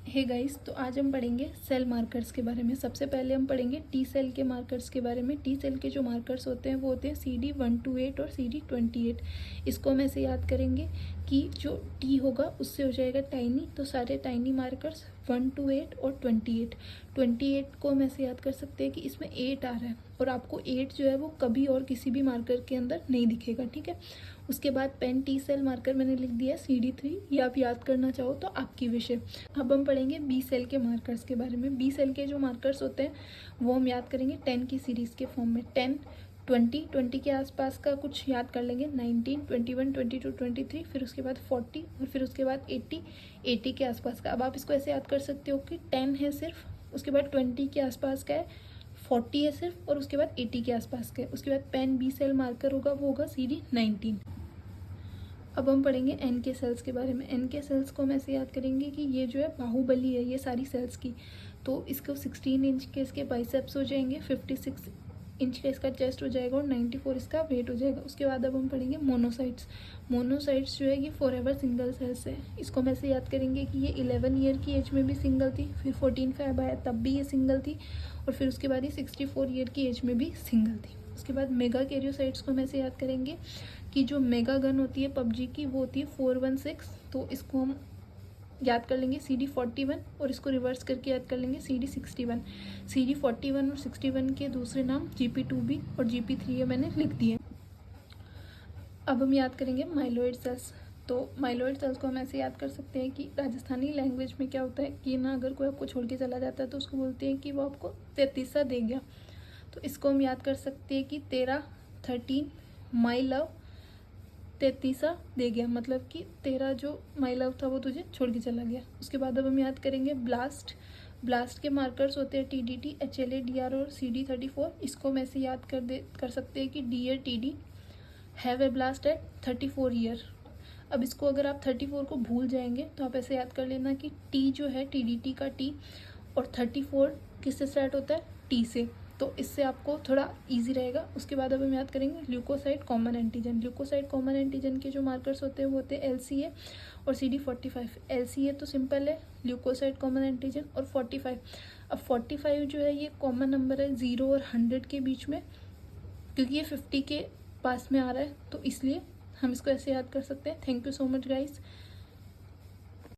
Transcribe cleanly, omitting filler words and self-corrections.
Hey guys, तो आज हम पढ़ेंगे सेल मार्कर्स के बारे में। सबसे पहले हम पढ़ेंगे टी सेल के मार्कर्स के बारे में। टी सेल के जो मार्कर्स होते हैं वो होते हैं CD128 और CD28। इसको हम ऐसे याद करेंगे कि जो टी होगा उससे हो जाएगा टाइनी, तो सारे टाइनी मार्कर्स 1 to 8 और 28। 28 को हम ऐसे याद कर सकते हैं कि इसमें 8 आ रहा है और आपको 8 जो है वो कभी और किसी भी मार्कर के अंदर नहीं दिखेगा, ठीक है। उसके बाद पेन टी सेल मार्कर मैंने लिख दिया है CD3, ये आप याद करना चाहो तो आपकी विषय। अब हम पढ़ेंगे बी सेल के मार्कर्स के बारे में। बी सेल के जो मार्कर्स होते हैं वो हम याद करेंगे 10 की सीरीज़ के फॉर्म में। 10, 20 के आसपास का कुछ याद कर लेंगे। 19, 21, 22, 23, फिर उसके बाद 40 और फिर उसके बाद 80 के आसपास का। अब आप इसको ऐसे याद कर सकते हो कि 10 है सिर्फ, उसके बाद 20 के आसपास का है, 40 है सिर्फ और उसके बाद 80 के आसपास का है। उसके बाद पेन बी सेल मार्कर होगा वो होगा CD19। अब हम पढ़ेंगे एन के सेल्स के बारे में। एन के सेल्स को हम ऐसे याद करेंगे कि ये जो है बाहुबली है ये सारी सेल्स की। तो इसको 16 इंच के इसके बाइसेप्स हो जाएंगे, 56 इंच का इसका चेस्ट हो जाएगा और 94 इसका वेट हो जाएगा। उसके बाद अब हम पढ़ेंगे मोनोसाइट्स। मोनोसाइट्स जो है ये फॉरएवर सिंगल सेल्स है। इसको हम ऐसे याद करेंगे कि ये 11 ईयर की एज में भी सिंगल थी, फिर 14 फैब आया तब भी ये सिंगल थी और फिर उसके बाद ये 64 ईयर की एज में भी सिंगल थी। उसके बाद मेगा कैरियोसाइट्स को हम ऐसे याद करेंगे कि जो मेगा गन होती है पबजी की वो होती है 416, तो इसको हम याद कर लेंगे CD41 और इसको रिवर्स करके याद कर लेंगे CD61। CD41 और 61 के दूसरे नाम GP2B और GP3 है, मैंने लिख दिए। अब हम याद करेंगे माइलॉइड सेल्स। तो माइलॉइड सेल्स को हम ऐसे याद कर सकते हैं कि राजस्थानी लैंग्वेज में क्या होता है कि ना अगर कोई आपको छोड़ के चला जाता है तो उसको बोलते हैं कि वो आपको 33 दे गया। तो इसको हम याद कर सकते हैं कि 13 माई लव 33 दे गया, मतलब कि तेरा जो माई लव था वो तुझे छोड़ के चला गया। उसके बाद अब हम याद करेंगे ब्लास्ट। ब्लास्ट के मार्कर्स होते हैं TDT, HLA, DR और CD34। इसको हम ऐसे याद कर सकते हैं कि dear TD have a blast at 34 year. अब इसको अगर आप 34 को भूल जाएंगे तो आप ऐसे याद कर लेना कि T जो है TDT का T और 34 किससे स्टार्ट होता है, T से, तो इससे आपको थोड़ा इजी रहेगा। उसके बाद अब हम याद करेंगे leucocyte common antigen. Leucocyte common antigen के जो मार्कर्स होते हैं वो होते हैं LCA और CD45। LCA तो सिंपल है, ल्यूकोसाइट कॉमन एंटीजन, और 45। अब 45 जो है ये कॉमन नंबर है 0 और 100 के बीच में, क्योंकि ये 50 के पास में आ रहा है तो इसलिए हम इसको ऐसे याद कर सकते हैं। Thank you so much guys.